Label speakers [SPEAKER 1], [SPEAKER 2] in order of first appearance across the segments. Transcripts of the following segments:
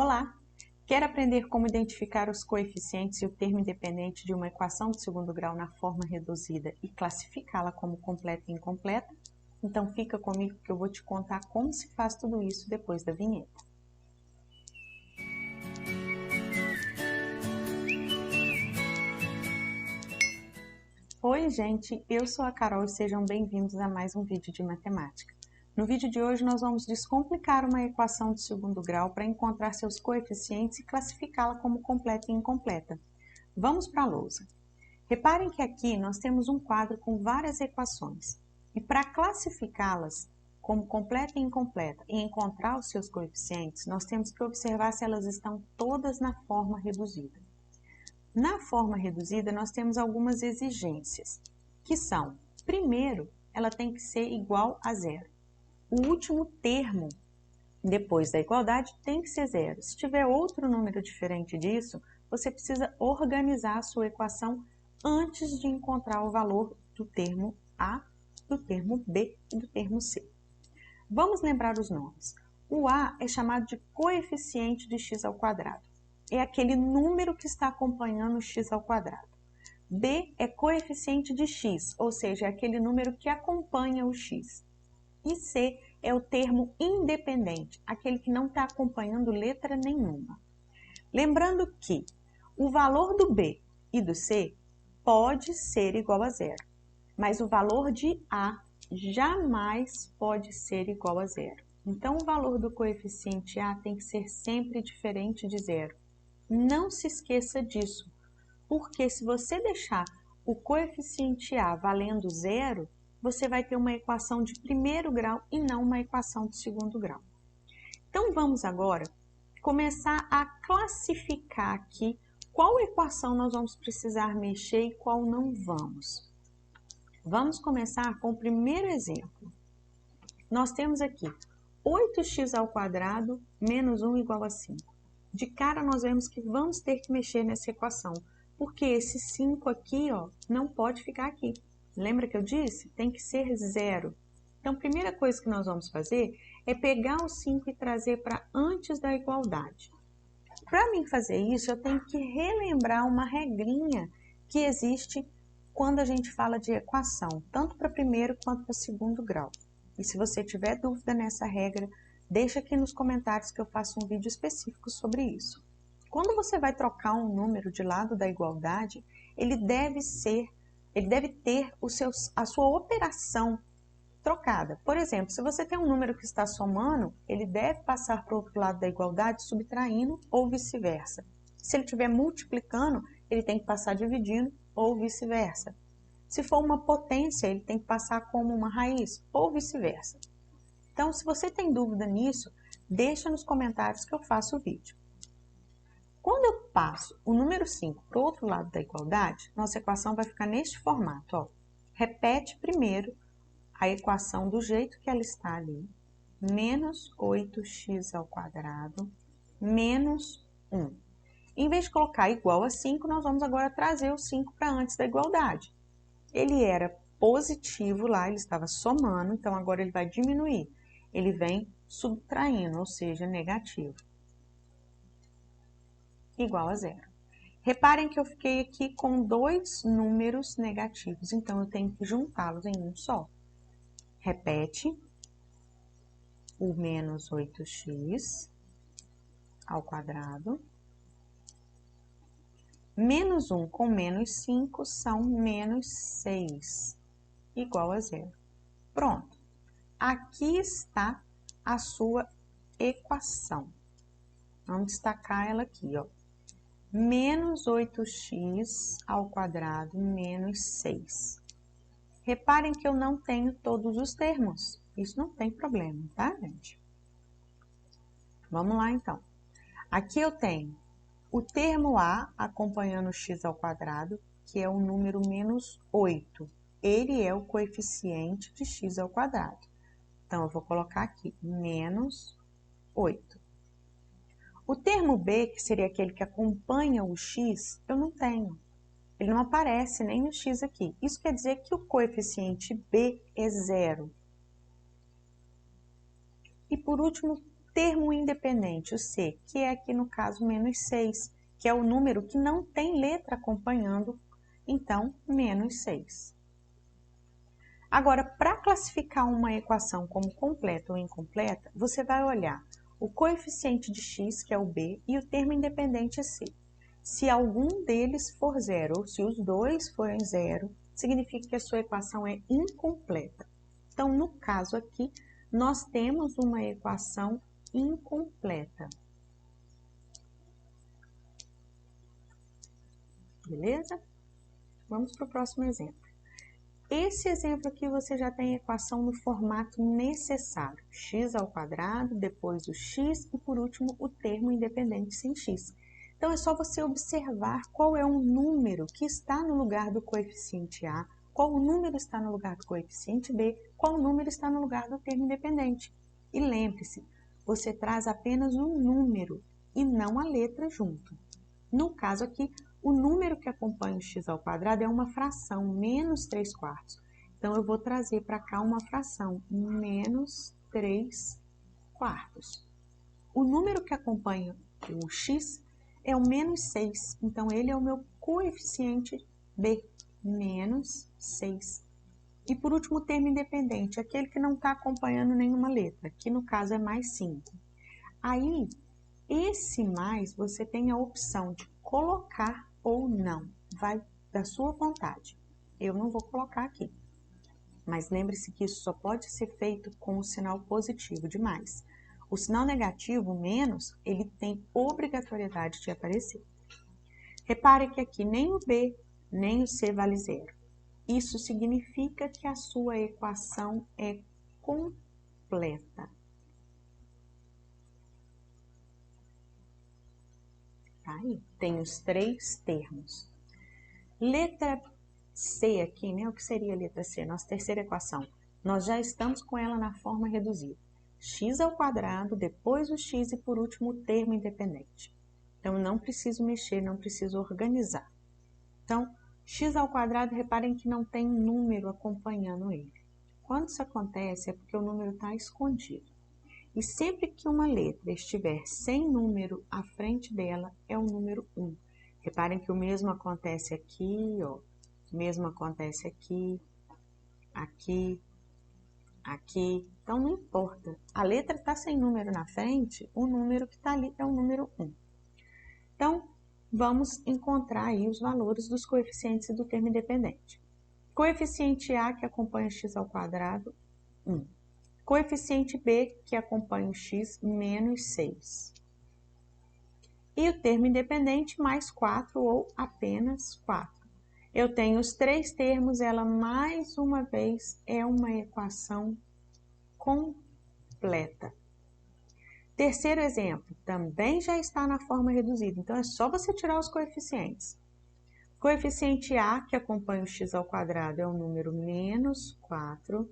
[SPEAKER 1] Olá! Quer aprender como identificar os coeficientes e o termo independente de uma equação de segundo grau na forma reduzida e classificá-la como completa e incompleta? Então fica comigo que eu vou te contar como se faz tudo isso depois da vinheta. Oi gente, eu sou a Carol e sejam bem-vindos a mais um vídeo de matemática. No vídeo de hoje nós vamos descomplicar uma equação de segundo grau para encontrar seus coeficientes e classificá-la como completa e incompleta. Vamos para a lousa. Reparem que aqui nós temos um quadro com várias equações e para classificá-las como completa e incompleta e encontrar os seus coeficientes, nós temos que observar se elas estão todas na forma reduzida. Na forma reduzida, nós temos algumas exigências, que são, primeiro, ela tem que ser igual a zero. O último termo depois da igualdade tem que ser zero. Se tiver outro número diferente disso, você precisa organizar a sua equação antes de encontrar o valor do termo A, do termo B e do termo C. Vamos lembrar os nomes. O A é chamado de coeficiente de x ao quadrado. É aquele número que está acompanhando o x ao quadrado. B é coeficiente de x, ou seja, é aquele número que acompanha o x. E C é o termo independente, aquele que não está acompanhando letra nenhuma. Lembrando que o valor do B e do C pode ser igual a zero, mas o valor de A jamais pode ser igual a zero. Então, o valor do coeficiente A tem que ser sempre diferente de zero. Não se esqueça disso, porque se você deixar o coeficiente A valendo zero, você vai ter uma equação de primeiro grau e não uma equação de segundo grau. Então, vamos agora começar a classificar aqui qual equação nós vamos precisar mexer e qual não vamos. Vamos começar com o primeiro exemplo. Nós temos aqui 8x ao quadrado menos 1 igual a 5. De cara, nós vemos que vamos ter que mexer nessa equação, porque esse 5 aqui, ó, não pode ficar aqui. Lembra que eu disse? Tem que ser zero. Então, a primeira coisa que nós vamos fazer é pegar o 5 e trazer para antes da igualdade. Para mim fazer isso, eu tenho que relembrar uma regrinha que existe quando a gente fala de equação, tanto para primeiro quanto para segundo grau. E se você tiver dúvida nessa regra, deixa aqui nos comentários que eu faço um vídeo específico sobre isso. Quando você vai trocar um número de lado da igualdade, ele deve ter a sua operação trocada. Por exemplo, se você tem um número que está somando, ele deve passar para o outro lado da igualdade subtraindo ou vice-versa. Se ele estiver multiplicando, ele tem que passar dividindo ou vice-versa. Se for uma potência, ele tem que passar como uma raiz ou vice-versa. Então, se você tem dúvida nisso, deixa nos comentários que eu faço o vídeo. Quando eu passo o número 5 para o outro lado da igualdade, nossa equação vai ficar neste formato. Ó. Repete primeiro a equação do jeito que ela está ali. Menos 8x ao quadrado menos 1. Em vez de colocar igual a 5, nós vamos agora trazer o 5 para antes da igualdade. Ele era positivo lá, ele estava somando, então agora ele vai diminuir. Ele vem subtraindo, ou seja, negativo. Igual a zero. Reparem que eu fiquei aqui com dois números negativos, então eu tenho que juntá-los em um só. Repete o menos 8x ao quadrado. Menos 1 com menos 5 são menos 6, igual a zero. Pronto. Aqui está a sua equação. Vamos destacar ela aqui, ó. Menos 8x ao quadrado menos 6. Reparem que eu não tenho todos os termos. Isso não tem problema, tá, gente? Vamos lá, então. Aqui eu tenho o termo A acompanhando x ao quadrado, que é o número menos 8. Ele é o coeficiente de x ao quadrado. Então, eu vou colocar aqui menos 8. O termo B, que seria aquele que acompanha o x, eu não tenho. Ele não aparece nem no x aqui. Isso quer dizer que o coeficiente B é zero. E por último, termo independente, o C, que é aqui no caso menos 6, que é o número que não tem letra acompanhando, então menos 6. Agora, para classificar uma equação como completa ou incompleta, você vai olhar o coeficiente de x, que é o b, e o termo independente c. Se algum deles for zero, ou se os dois forem zero, significa que a sua equação é incompleta. Então, no caso aqui, nós temos uma equação incompleta. Beleza? Vamos para o próximo exemplo. Esse exemplo aqui você já tem a equação no formato necessário. X ao quadrado, depois o x e por último o termo independente sem x. Então é só você observar qual é o número que está no lugar do coeficiente A, qual o número está no lugar do coeficiente B, qual número está no lugar do termo independente. E lembre-se, você traz apenas um número e não a letra junto. No caso aqui, o número que acompanha o x ao quadrado é uma fração, menos 3/4. Então, eu vou trazer para cá uma fração, menos 3/4. O número que acompanha o x é o menos 6. Então, ele é o meu coeficiente b, menos 6. E, por último, o termo independente, aquele que não está acompanhando nenhuma letra, que no caso é mais 5. Aí, esse mais, você tem a opção de colocar ou não, vai da sua vontade. Eu não vou colocar aqui, mas lembre-se que isso só pode ser feito com o sinal positivo de mais. O sinal negativo, menos, ele tem obrigatoriedade de aparecer. Repare que aqui nem o B, nem o C vale zero. Isso significa que a sua equação é completa. Aí, tem os três termos. Letra C aqui, né? O que seria a letra C? Nossa terceira equação. Nós já estamos com ela na forma reduzida. X ao quadrado, depois o x e por último o termo independente. Então, não preciso mexer, não preciso organizar. Então, x ao quadrado, reparem que não tem número acompanhando ele. Quando isso acontece, é porque o número está escondido. E sempre que uma letra estiver sem número à frente dela, é o número 1. Reparem que o mesmo acontece aqui, ó. O mesmo acontece aqui, aqui, aqui. Então, não importa. A letra está sem número na frente, o número que está ali é o número 1. Então, vamos encontrar aí os valores dos coeficientes do termo independente. Coeficiente A, que acompanha x ao quadrado, 1. Coeficiente B, que acompanha o x, menos 6. E o termo independente, mais 4 ou apenas 4. Eu tenho os três termos, ela mais uma vez é uma equação completa. Terceiro exemplo, também já está na forma reduzida, então é só você tirar os coeficientes. Coeficiente A, que acompanha o x ao quadrado, é o número menos 4.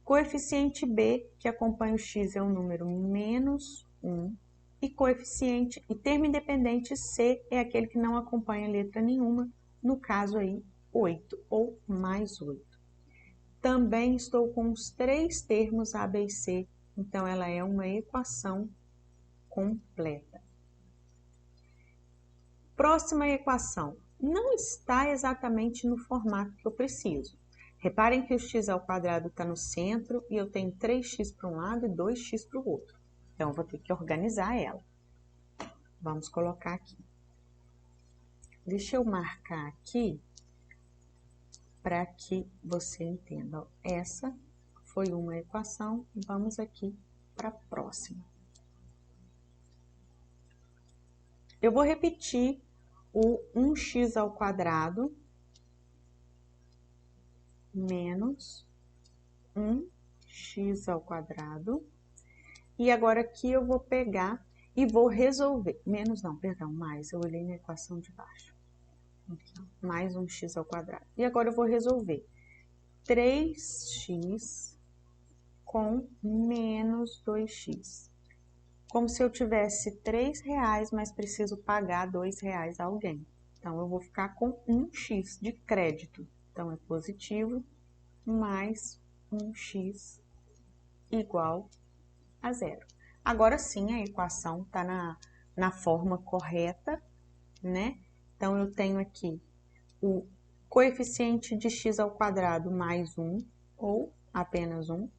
[SPEAKER 1] Coeficiente B, que acompanha o x, é o número menos 1. E coeficiente e termo independente C é aquele que não acompanha letra nenhuma, no caso aí 8 ou mais 8. Também estou com os três termos A, B e C, então ela é uma equação completa. Próxima equação. Não está exatamente no formato que eu preciso. Reparem que o x ao quadrado está no centro e eu tenho 3x para um lado e 2x para o outro. Então, eu vou ter que organizar ela. Vamos colocar aqui. Deixa eu marcar aqui para que você entenda. Essa foi uma equação. Vamos aqui para a próxima. Eu vou repetir o 1x ao quadrado menos 1x ao quadrado. E agora aqui eu vou pegar e vou resolver. Menos não, perdão, mais. Eu olhei na equação de baixo. Aqui, mais 1x ao quadrado. E agora eu vou resolver. 3x com menos 2x. Como se eu tivesse R$3, mas preciso pagar R$2 a alguém. Então, eu vou ficar com 1x de crédito. Então, é positivo mais 1x igual a 0. Agora sim, a equação está na forma correta, né? Então, eu tenho aqui o coeficiente de x ao quadrado mais 1 ou apenas 1,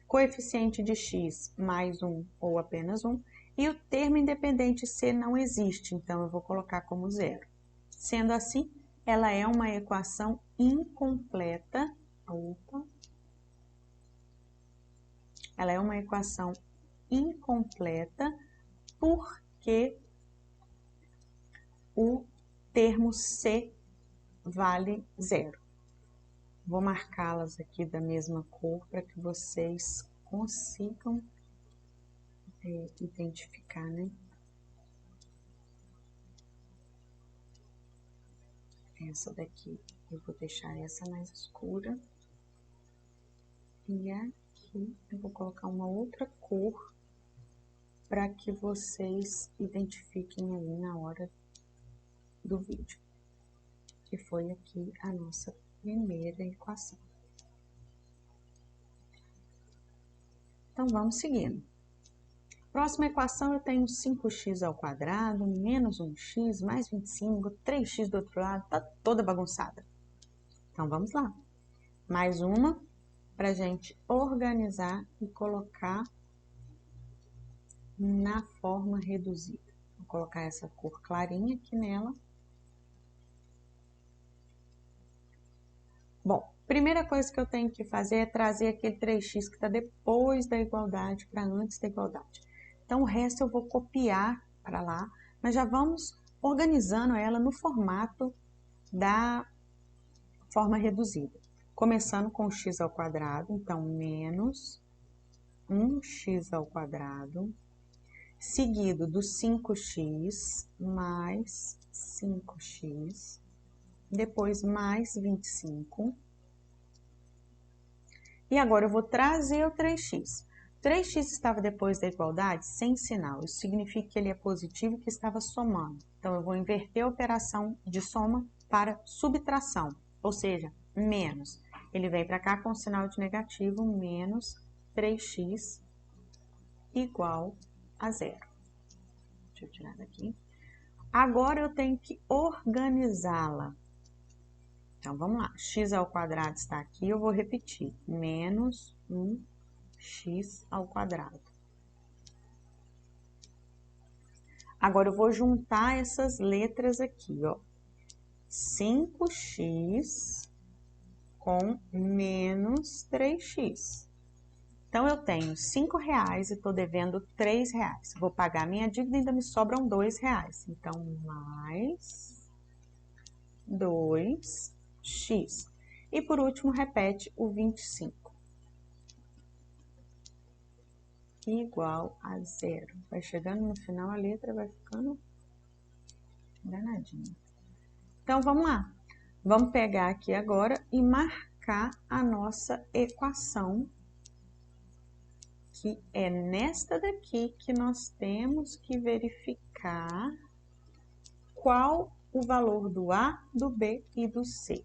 [SPEAKER 1] coeficiente de x mais 1 ou apenas 1, e o termo independente c não existe, então eu vou colocar como zero. Sendo assim, ela é uma equação incompleta. Ela é uma equação incompleta porque o termo c vale zero. Vou marcá-las aqui da mesma cor para que vocês consigam identificar, né? Essa daqui, eu vou deixar essa mais escura. E aqui eu vou colocar uma outra cor para que vocês identifiquem aí na hora do vídeo. Que foi aqui a nossa primeira equação. Então, vamos seguindo. Próxima equação, eu tenho 5x ao quadrado, menos 1x, mais 25, 3x do outro lado, tá toda bagunçada. Então, vamos lá. Mais uma para a gente organizar e colocar na forma reduzida. Vou colocar essa cor clarinha aqui nela. Bom, primeira coisa que eu tenho que fazer é trazer aquele 3x que está depois da igualdade para antes da igualdade. Então, o resto eu vou copiar para lá, mas já vamos organizando ela no formato da forma reduzida. Começando com x ao quadrado, então, menos 1x ao quadrado, seguido do 5x mais 5x, depois mais 25. E agora eu vou trazer o 3x. 3x estava depois da igualdade sem sinal. Isso significa que ele é positivo e que estava somando. Então, eu vou inverter a operação de soma para subtração, ou seja, menos. Ele vem para cá com o sinal de negativo, menos 3x igual a zero. Deixa eu tirar daqui. Agora, eu tenho que organizá-la. Então, vamos lá. X ao quadrado está aqui, eu vou repetir. Menos 1x ao quadrado. Agora, eu vou juntar essas letras aqui, ó. 5x com menos 3x. Então, eu tenho R$5 e estou devendo R$3. Vou pagar minha dívida e ainda me sobram R$2. Então, mais 2x. E, por último, repete o 25. Igual a zero. Vai chegando no final, a letra vai ficando danadinha. Então, vamos lá. Vamos pegar aqui agora e marcar a nossa equação, que é nesta daqui que nós temos que verificar qual o valor do A, do B e do C.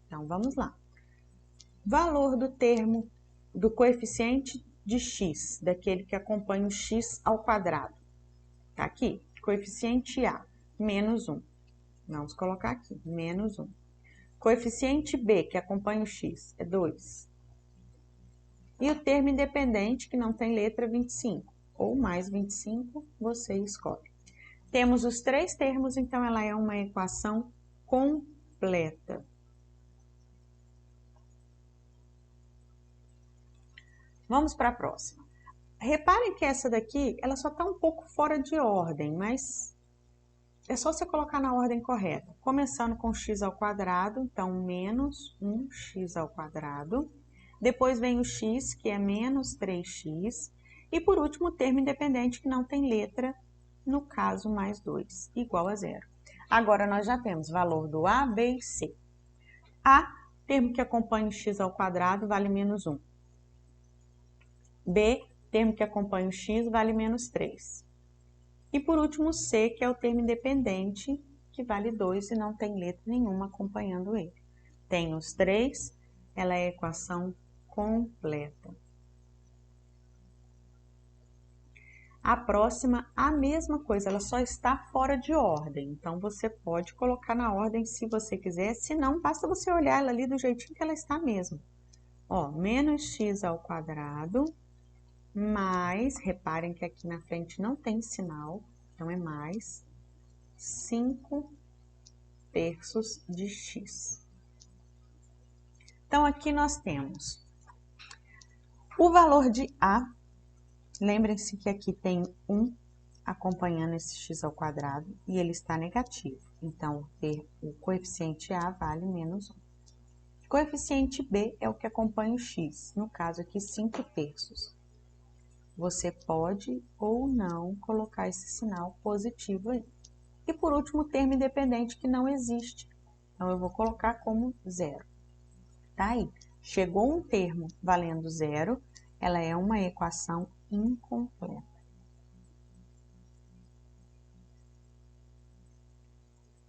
[SPEAKER 1] Então, vamos lá. Valor do termo do coeficiente de x, daquele que acompanha o x ao quadrado. Tá aqui, coeficiente A, menos 1. Vamos colocar aqui, menos 1. Coeficiente B, que acompanha o x, é 2. E o termo independente, que não tem letra, 25. Ou mais 25, você escolhe. Temos os três termos, então ela é uma equação completa. Vamos para a próxima. Reparem que essa daqui, ela só está um pouco fora de ordem, mas é só você colocar na ordem correta. Começando com x ao quadrado, então menos 1x ao quadrado. Depois vem o x, que é menos 3x. E por último, o termo independente, que não tem letra, no caso, mais 2, igual a zero. Agora, nós já temos valor do A, B e C. A, termo que acompanha o x ao quadrado, vale menos 1. B, termo que acompanha o x, vale menos 3. E por último, C, que é o termo independente, que vale 2 e não tem letra nenhuma acompanhando ele. Tem os 3, ela é a equação completa. A próxima, a mesma coisa, ela só está fora de ordem. Então, você pode colocar na ordem se você quiser, se não, basta você olhar ela ali do jeitinho que ela está mesmo. Ó, menos x ao quadrado, mais, reparem que aqui na frente não tem sinal, então é mais 5 terços de x. Então, aqui nós temos o valor de A. Lembrem-se que aqui tem 1 acompanhando esse x ao quadrado e ele está negativo. Então, o coeficiente A vale menos 1. O coeficiente B é o que acompanha o x, no caso aqui 5 terços. Você pode ou não colocar esse sinal positivo aí. E por último, o termo independente que não existe. Então, eu vou colocar como zero. Tá aí. Chegou um termo valendo zero, ela é uma equação incompleta.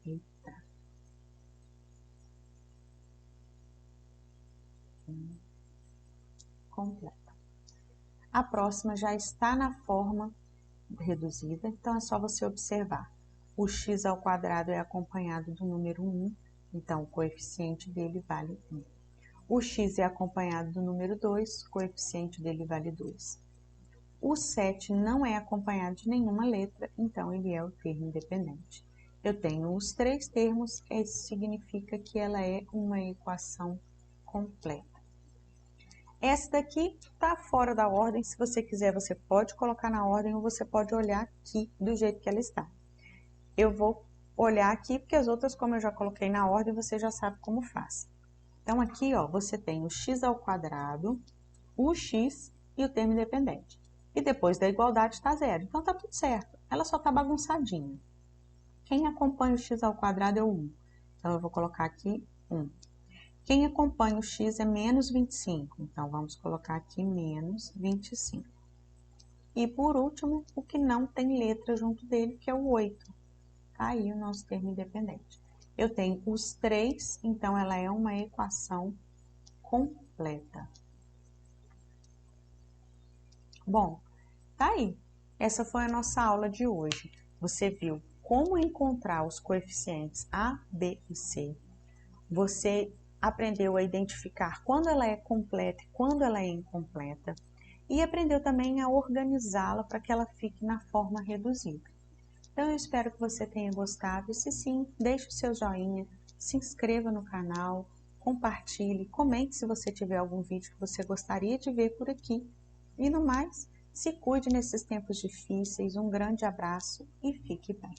[SPEAKER 1] Eita. Completa. A próxima já está na forma reduzida, então é só você observar. O x ao quadrado é acompanhado do número 1, então o coeficiente dele vale 1. O x é acompanhado do número 2, o coeficiente dele vale 2. O 7 não é acompanhado de nenhuma letra, então ele é o termo independente. Eu tenho os 3 termos, isso significa que ela é uma equação completa. Essa daqui está fora da ordem, se você quiser você pode colocar na ordem ou você pode olhar aqui do jeito que ela está. Eu vou olhar aqui porque as outras, como eu já coloquei na ordem, você já sabe como faz. Então aqui ó, você tem o x ao quadrado, o x e o termo independente. E depois da igualdade está zero, então está tudo certo, ela só está bagunçadinha. Quem acompanha o x ao quadrado é o 1, então eu vou colocar aqui 1. Quem acompanha o x é menos 25, então vamos colocar aqui menos 25. E por último, o que não tem letra junto dele, que é o 8. Tá aí o nosso termo independente. Eu tenho os 3, então ela é uma equação completa. Bom, tá aí. Essa foi a nossa aula de hoje. Você viu como encontrar os coeficientes A, B e C. Você aprendeu a identificar quando ela é completa e quando ela é incompleta. E aprendeu também a organizá-la para que ela fique na forma reduzida. Então, eu espero que você tenha gostado. E se sim, deixe o seu joinha, se inscreva no canal, compartilhe, comente se você tiver algum vídeo que você gostaria de ver por aqui. E no mais, se cuide nesses tempos difíceis. Um grande abraço e fique bem.